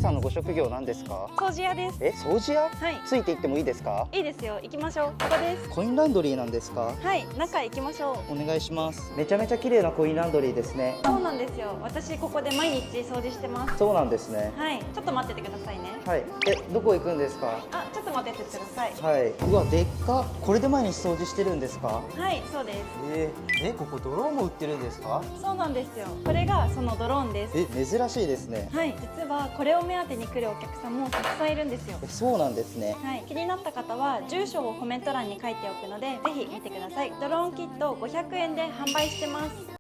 さんのご職業なんですか？掃除屋です。掃除屋？はい。ついて行ってもいいですか？いいですよ。行きましょう。ここです。コインランドリーなんですか？はい。中行きましょう。お願いします。めちゃめちゃ綺麗なコインランドリーですね。そうなんですよ。私ここで毎日掃除してます。そうなんですね。はい。ちょっと待っててくださいね。はい。どこ行くんですか？あ、ちょっと待っててください。はい。うわ、でっか。これで毎日掃除してるんですか？はい、そうです。ここドローンも売ってるんですか？そうなんですよ。これがそのドローンです。珍しいですね。はい。実はこれを目当てに来るお客さんもたくさんいるんですよ。そうなんですね。はい。気になった方は住所をコメント欄に書いておくので、ぜひ見てください。ドローンキット500円で販売してます。